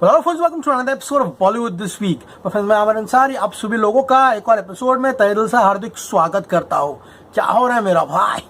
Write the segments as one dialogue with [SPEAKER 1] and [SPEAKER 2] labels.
[SPEAKER 1] Hello folks, welcome to another episode of Bollywood This Week। तो friends, मैं आमिर अंसारी आप सभी लोगों का एक और एपिसोड में तहे दिल से हार्दिक स्वागत करता हूँ। क्या हो रहा है मेरा भाई?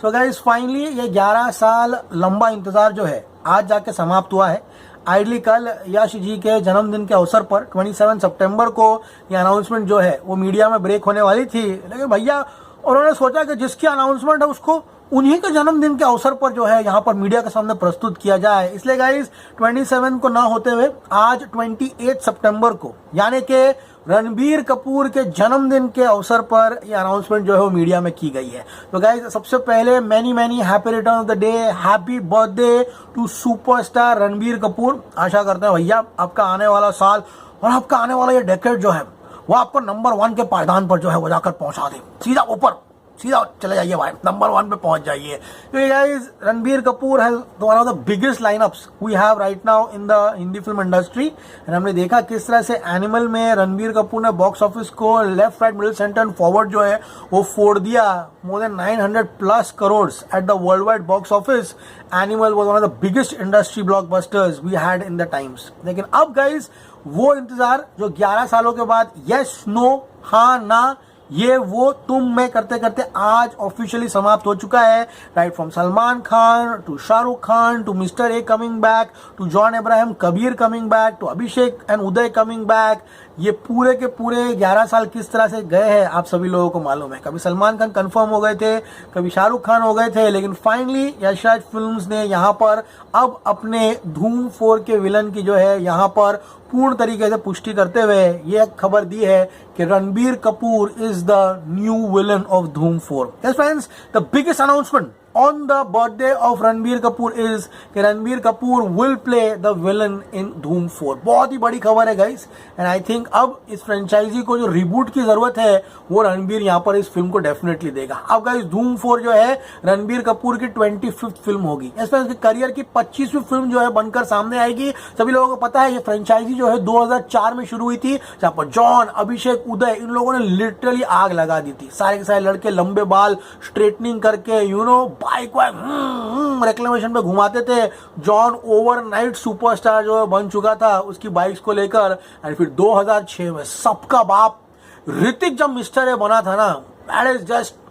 [SPEAKER 1] सो गाइस, फाइनली ये 11 साल लंबा इंतजार जो है आज जाके समाप्त हुआ है। आइडली कल यश जी के जन्मदिन के अवसर पर 27 सितंबर को ये अनाउंसमेंट जो है वो मीडिया में ब्रेक होने वाली थी, लेकिन भैया उन्होंने सोचा कि जिसकी अनाउंसमेंट है उसको उन्हीं के जन्मदिन के अवसर पर जो है यहाँ पर मीडिया के सामने प्रस्तुत किया जाए। इसलिए गाइस 27 को ना होते हुए आज 28 सितंबर को यानी कि रणबीर कपूर के जन्मदिन के अवसर पर ये अनाउंसमेंट जो है वो मीडिया में की गई है। तो गाइस, सबसे पहले many happy return of the day, happy birthday to superstar Ranbir Kapoor. आशा करते हैं भैया आपका आने वाला साल और आपका आने वाला ये डेकेड जो है वो आपको नंबर 1 के पायदान पर जो है वो जाकर पहुंचा दे, सीधा ऊपर सीधा चले जाइए भाई, नंबर 1 पे पहुंच जाइए। क्योंकि गाइस रणबीर कपूर है one of the biggest lineups we have right now in the Hindi film industry. And हमने देखा किस तरह से एनिमल में रणबीर कपूर ने बॉक्स ऑफिस को left right middle centre and forward जो है वो फोड़ दिया। More than 900+ crore at the world wide box office. Animal was one of the biggest industry blockbusters we had in the times. लेकिन अब गाइस वो इंतजार जो 11 सालों के बाद यस नो हाँ ना ये वो तुम में करते करते आज ऑफिशियली समाप्त हो चुका है। Right from Salman Khan to Shahrukh Khan to mister A coming back to John Abraham Kabir coming back to Abhishek and Uday coming back, ये पूरे के पूरे 11 साल किस तरह से गए हैं आप सभी लोगों को मालूम है। कभी सलमान खान कंफर्म हो गए थे, कभी शाहरुख खान हो गए थे, लेकिन फाइनली यशराज फिल्म्स ने यहाँ पर अब अपने धूम 4 के विलन की जो है यहाँ पर पूर्ण तरीके से पुष्टि करते हुए ये खबर दी है कि Ranbir Kapoor is the new villain of धूम 4। Yes friends, the biggest announcement on the birthday of Ranbir Kapoor is कि Ranbir Kapoor will play the villain in धूम 4। बहुत ही बड़ी खबर है गाइस, एंड आई थिंक अब इस फ्रेंचाइजी को जो रिबूट की जरूरत है वो रणबीर यहाँ पर इस फिल्म को डेफिनेटली देगा। अब गाइस धूम 4 जो है रणबीर कपूर की 25th फिल्म होगी। इसमें करियर की 25वीं फिल्म जो है बनकर सामने आएगी। सभी लोगों को पता है ये फ्रेंचाइजी जो है 2004 में शुरू हुई थी, जहाँ पर जॉन, अभिषेक, उदय इन लोगों ने लिटरली आग लगा दी थी। सारे के सारे लड़के लंबे बाल स्ट्रेटनिंग करके बाइक रेक्लेमेशन पे घुमाते थे। जॉन ओवरनाइट सुपरस्टार जो बन चुका था उसकी बाइक्स को लेकर। एंड फिर 2006 में सबका बाप ऋतिक जब मिस्टर ए बना था ना, that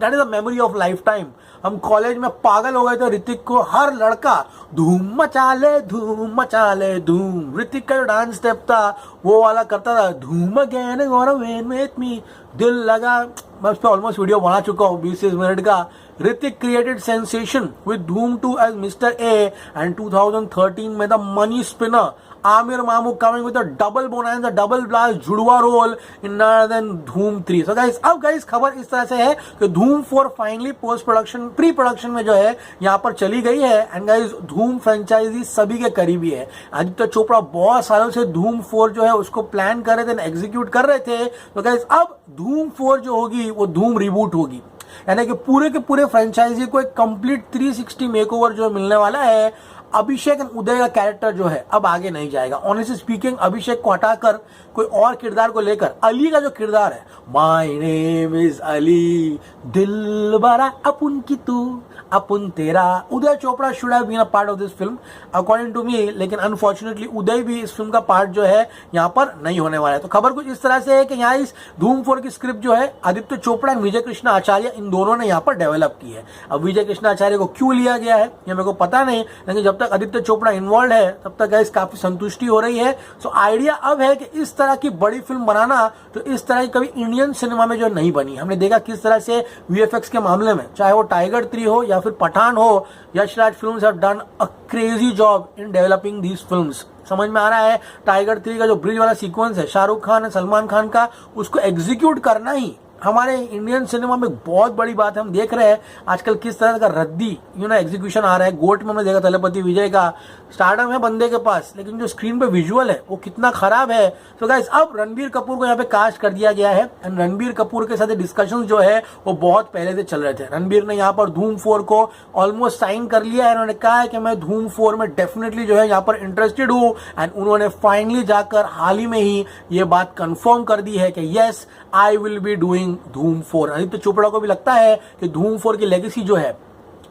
[SPEAKER 1] is the memory of life time. हम कॉलेज में पागल हो गए थे ऋतिक को, हर लड़का धूम मचा ले धूम। ऋतिक का जो डांस स्टेप था वो वाला करता था, धूम again gonna when with me, दिल लगा। मैं उस पर ऑलमोस्ट वीडियो बना चुका हूँ 20 मिनट का। ऋतिक क्रिएटेड सेंसेशन विद धूम 2 एज मिस्टर ए, एंड 2013 में द मनी स्पिनर आमिर मामू coming with a double bonanza double blast जुड़वा रोल इन नदर देन धूम 3। सो गाइस, अब गाइस खबर इस तरह से है कि धूम 4 finally post production pre production में जो है यहाँ पर चली गई है। एंड गाइस धूम फ्रेंचाइजी सभी के करीबी है। आदित्य चोपड़ा बहुत सालों से धूम 4 जो है उसको प्लान कर रहे थे, एग्जीक्यूट कर रहे थे। तो गाइस अब धूम 4 जो होगी वो धूम रिबूट होगी, यानी कि पूरे के पूरे फ्रेंचाइजी को एक कंप्लीट 360 मेकओवर जो मिलने वाला है। अभिषेक एंड उदय का कैरेक्टर जो है अब आगे नहीं जाएगा। ऑनेस्टली स्पीकिंग, अभिषेक को हटाकर कोई और किरदार को लेकर अली का जो किरदार है, माय नेम इज अली, दिल बड़ा अपुन की तू अपुन तेरा, Uday Chopra should have been a part of this film according to me. लेकिन अनफॉर्चुनेटली उदय भी इस फिल्म का पार्ट जो है यहाँ पर नहीं होने वाला है। तो खबर कुछ इस तरह से है कि यहाँ इस धूम 4 की स्क्रिप्ट जो है आदित्य चोपड़ा एंड विजय कृष्ण आचार्य इन दोनों ने यहाँ पर डेवलप की है। अब विजय कृष्ण आचार्य को क्यों लिया गया है ये मेरे को पता नहीं, लेकिन जब तक आदित्य चोपड़ा इन्वॉल्व है तब तक गाइस काफी संतुष्टि हो रही है। सो आइडिया अब है कि इस तरह की बड़ी फिल्म बनाना तो इस तरह की कभी इंडियन सिनेमा में जो नहीं बनी। हमने देखा किस तरह से वीएफएक्स के मामले में, चाहे वो टाइगर 3 हो या फिर पठान हो, Yashraj films have done a crazy job in developing these films. समझ में आ रहा है, टाइगर 3 का जो ब्रिज वाला सीक्वेंस है शाहरुख खान और सलमान खान का, उसको एग्जीक्यूट करना ही हमारे इंडियन सिनेमा में बहुत बड़ी बात है। हम देख रहे हैं आजकल किस तरह का रद्दी एग्जीक्यूशन आ रहा है। गोट में हमने देखा तलपति विजय का, स्टारडम है बंदे के पास, लेकिन जो स्क्रीन पे विजुअल है वो कितना खराब है। तो गाइस अब रणबीर कपूर को यहाँ पे कास्ट कर दिया गया है। एंड रणबीर कपूर के साथ डिस्कशन जो है वो बहुत पहले से चल रहे थे। रणबीर ने यहाँ पर धूम 4 को ऑलमोस्ट साइन कर लिया है। उन्होंने कहा है कि मैं धूम 4 में डेफिनेटली जो है यहाँ पर इंटरेस्टेड हूँ। एंड उन्होंने फाइनली जाकर हाल ही में ही ये बात कंफर्म कर दी है कि yes I will be doing धूम 4। आदित्य चोपड़ा को भी लगता है कि धूम 4 की लेगेसी जो है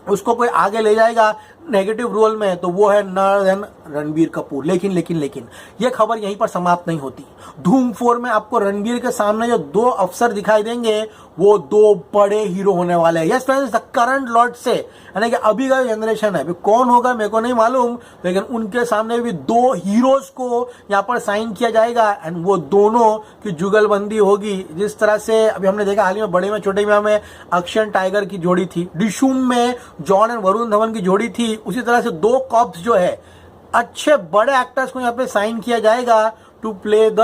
[SPEAKER 1] उसको कोई आगे ले जाएगा। नेगेटिव रोल में है तो वो है नर देन रणबीर कपूर। लेकिन ये खबर यहीं पर समाप्त नहीं होती। धूम 4 में आपको रणबीर के सामने जो दो अफसर दिखाई देंगे वो दो बड़े हीरो होने वाले हैं। Yes friends, the current lot से, यानी कि अभी का जनरेशन है, अभी कौन होगा मेरे को नहीं मालूम, लेकिन उनके सामने भी दो हीरोज को यहाँ पर साइन किया जाएगा एंड वो दोनों की जुगलबंदी होगी। जिस तरह से अभी हमने देखा हाल ही में बड़े में छोटे में अक्षय टाइगर की जोड़ी थी, डिशूम में जॉन एंड वरुण धवन की जोड़ी थी, उसी तरह से दो कॉप्स जो है अच्छे बड़े एक्टर्स को यहाँ पे साइन किया जाएगा to play the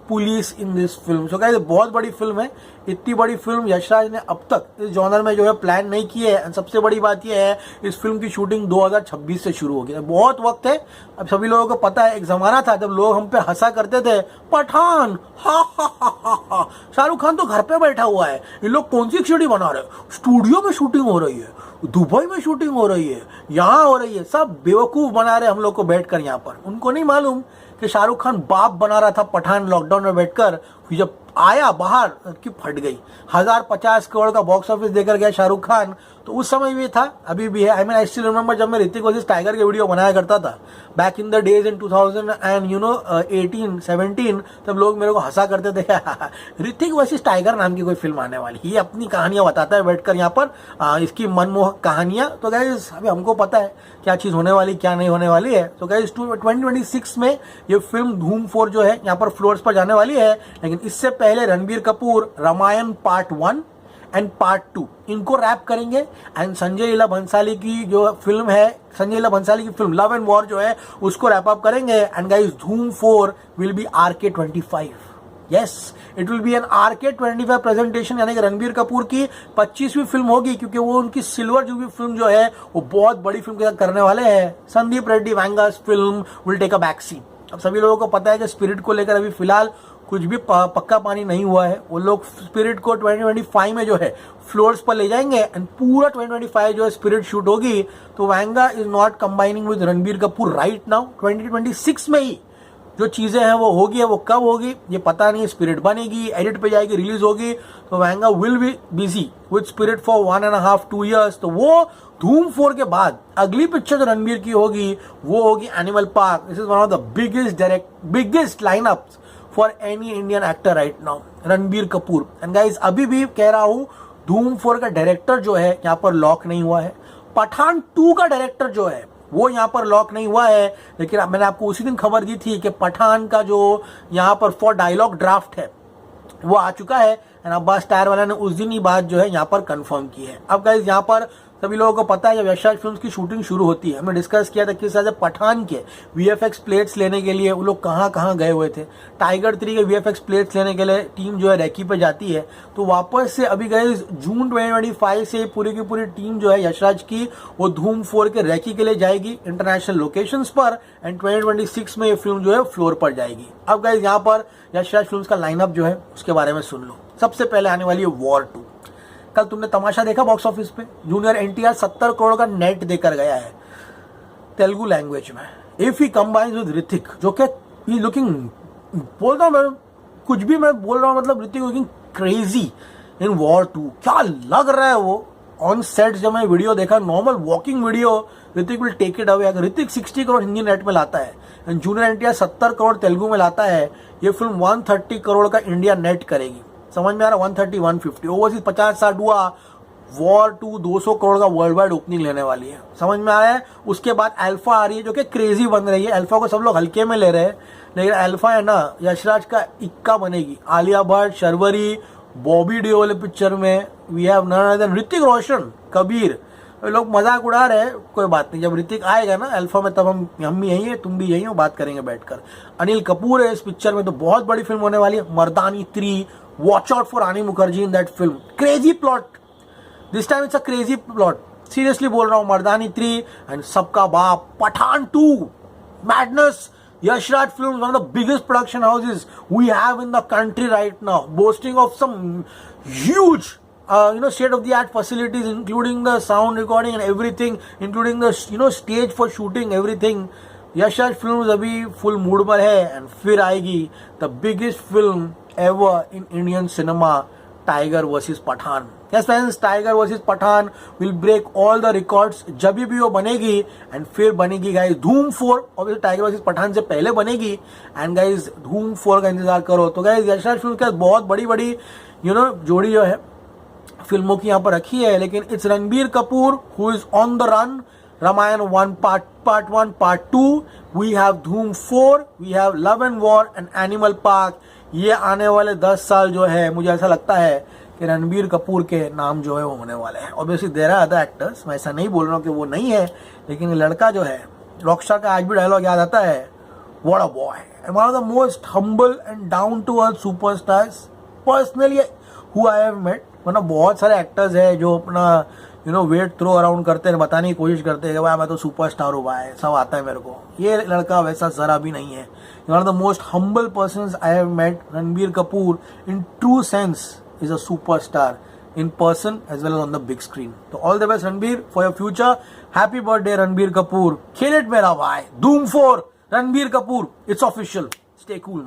[SPEAKER 1] police in this film. So guys, बहुत बड़ी फिल्म है। इतनी बड़ी फिल्म यशराज ने अब तक इस जॉनर में जो है प्लान नहीं की है। सबसे बड़ी बात यह है इस फिल्म की शूटिंग 2026 से शुरू होगी। बहुत वक्त है। अब सभी लोगों को पता है, एक जमाना था जब लोग हम पे हंसा करते थे, पठान हा हा हा हा हा, शाहरुख खान तो घर पे बैठा हुआ है, ये लोग कौन सी खिचड़ी बना रहे हैं, स्टूडियो में शूटिंग हो रही है, दुबई में शूटिंग हो रही है, यहाँ हो रही है। सब बेवकूफ बना रहे हम लोग को बैठकर यहाँ पर। उनको नहीं मालूम कि शाहरुख खान बाप बना रहा था पठान लॉकडाउन में बैठकर, जब आया बाहर की फट गई। 1050 करोड़ का बॉक्स ऑफिस देकर गया शाहरुख खान, तो उस समय भी था, अभी भी है। I mean I still remember जब मैं ऋतिक वर्सेस टाइगर के वीडियो बनाया करता था back in the days in 2000 and 18-17, तब लोग मेरे को हंसा करते थे ऋतिक वर्सेस टाइगर नाम की कोई फिल्म आने वाली, ये अपनी कहानियां बताता है बैठकर यहाँ पर, इसकी मनमोहक कहानियां। तो गाइस अभी हमको पता है क्या चीज होने वाली क्या नहीं होने वाली है। तो गाइस 2026 में ये फिल्म धूम 4 जो है यहाँ पर फ्लोर्स पर जाने वाली है। लेकिन इससे पहले Ranbir Kapoor Ramayana part 1 and part 2 इनको रैप करेंगे एंड संजय लीला भंसाली की जो फिल्म है, संजय लीला भंसाली की फिल्म लव एंड वॉर जो है उसको रैप अप करेंगे। And guys Dhoom 4 will be RK25। Yes, it will be an RK25 presentation, यानी कि रणबीर कपूर की 25वीं फिल्म होगी, क्योंकि वो उनकी सिल्वर जुबली फिल्म जो है वो बहुत बड़ी फिल्म के साथ करने वाले हैं। Sandeep Reddy Vanga's film will take a back seat. अब सभी लोगों को पता है कि स्पिरिट को लेकर अभी फिलहाल कुछ भी पक्का पानी नहीं हुआ है। वो लोग स्पिरिट को 2025 में जो है फ्लोर्स पर ले जाएंगे एंड पूरा 2025 जो है स्पिरिट शूट होगी। तो Vanga is not combining with Ranbir Kapoor right now. 2026 में ही जो चीजें हैं वो होगी, वो कब होगी ये पता नहीं। स्पिरिट बनेगी, एडिट पे जाएगी, रिलीज होगी, तो Vanga will be busy with Spirit for 1.5-2 years। तो वो धूम 4 के बाद अगली पिक्चर जो रणबीर की होगी वो होगी animal park. This is one of the biggest line-ups for any Indian actor right now, Ranbir Kapoor. And guys अभी भी कह रहा हूं धूम 4 का डायरेक्टर जो है यहाँ पर लॉक नहीं हुआ है। पठान 2 का डायरेक्टर जो है वो यहाँ पर लॉक नहीं हुआ है। लेकिन मैंने आपको उसी दिन खबर दी थी कि पठान का जो यहाँ पर फॉर डायलॉग ड्राफ्ट है वो आ चुका है एंड अब्बास टायर वाला ने उस दिन ही बात जो है यहाँ पर कंफर्म की है। अब गाइस यहाँ पर सभी लोगों को पता है जब यशराज फिल्म्स की शूटिंग शुरू होती है, हमने डिस्कस किया था किस तरह से पठान के VFX प्लेट्स लेने के लिए वो लोग कहाँ गए हुए थे। टाइगर 3 के VFX प्लेट्स लेने के लिए टीम जो है रेकी पे जाती है। तो वापस से अभी गए जून 2025 से पूरी की पूरी टीम जो है यशराज की वो धूम 4 के रेकी के लिए जाएगी इंटरनेशनल लोकेशंस पर एंड 2026 में ये फिल्म जो है फ्लोर पर जाएगी। अब गाइस यहाँ पर यशराज फिल्म्स का लाइनअप जो है उसके बारे में सुन लो। सबसे पहले आने वाली है वॉर 2। कल तुमने तमाशा देखा बॉक्स ऑफिस पे, जूनियर NTR 70 करोड़ का नेट देकर गया है तेलुगु लैंग्वेज में। If he combines with Hrithik जो कि ही लुकिंग, बोल रहा हूं मैं, कुछ भी मैं बोल रहा हूं, मतलब Hrithik looking crazy in war 2। क्या लग रहा है वो ऑन सेट। जब मैं वीडियो देखा, normal walking video, Hrithik will take it away. अगर ऋतिक 60 करोड़ हिंदी नेट में लाता है एंड जूनियर NTR 70 करोड़ तेलुगु में लाता है, ये फिल्म 130 करोड़ का इंडिया नेट करेगी। समझ में आ रहा? 130-150 ओवरसीज 50-60 हुआ। वॉर 2 200 करोड़ का वर्ल्ड वाइड ओपनिंग लेने वाली है। समझ में आ रहा है? उसके बाद अल्फा आ रही है जो कि क्रेजी बन रही है। अल्फा को सब लोग हल्के में ले रहे हैं, लेकिन अल्फा है ना यशराज का इक्का बनेगी। आलिया भट्ट, शर्वरी, बॉबी देओल पिक्चर में, we have none other than Hrithik Roshan, Kabir. लोग मजाक उड़ा रहे हैं, कोई बात नहीं। जब ऋतिक आएगा ना अल्फा में तब हम भी यही है, तुम भी यही हो, बात करेंगे बैठकर। अनिल कपूर है इस पिक्चर में, तो बहुत बड़ी फिल्म होने वाली है। Mardaani 3, watch out for Rani Mukherjee in that film. Crazy plot, this time it's a crazy plot, seriously बोल रहा हूँ। मर्दानी 3 एंड सबका बाप, Pathaan 2, madness. Yashraj Films, one of the biggest production houses we have in the country right now, boasting of some huge state-of-the-art facilities, including the sound recording and everything, including the stage for shooting everything. Yashraj Films अभी full mood पर है and फिर आएगी the biggest film ever in Indian cinema, Tiger versus Pathaan. Yes friends, Tiger versus Pathaan will break all the records जब भी वो बनेगी, and फिर बनेगी guys Dhoom 4। Obviously tiger versus Pathan से पहले बनेगी, एंड गाइस धूम 4 का इंतजार करो। तो गाइस यशराज फिल्म के बहुत बड़ी बड़ी जोड़ी जो है फिल्मों की यहाँ पर रखी है, लेकिन it's Ranbir Kapoor who is on the run. Ramayana 1 part 1 part 2, we have Dhoom 4, we have Love and War and Animal Park. ये आने वाले 10 साल जो है मुझे ऐसा लगता है कि रणबीर कपूर के नाम जो है वो होने वाले हैं। Obviously there are other actors, मैं ऐसा नहीं बोल रहा हूँ कि वो नहीं है, लेकिन ये लड़का जो है, रॉकस्टार का आज भी डायलॉग याद आता है, what a boy and one of the most humble and down to earth superstars personally who I have met. वरना बहुत सारे एक्टर्स है जो अपना वेट थ्रो अराउंड करते हैं, बताने की कोशिश करते हैं कि भाई मैं तो सुपरस्टार हूँ भाई, सब आता है मेरे को। ये लड़का वैसा जरा भी नहीं है। One of the most humble persons I have met. Ranbir Kapoor in true sense is a superstar in person as well as on the big screen. So all the best Ranbir for your future. Happy birthday Ranbir Kapoor. Kill it mera bhai. Doom 4 Ranbir Kapoor. It's official. Stay cool man.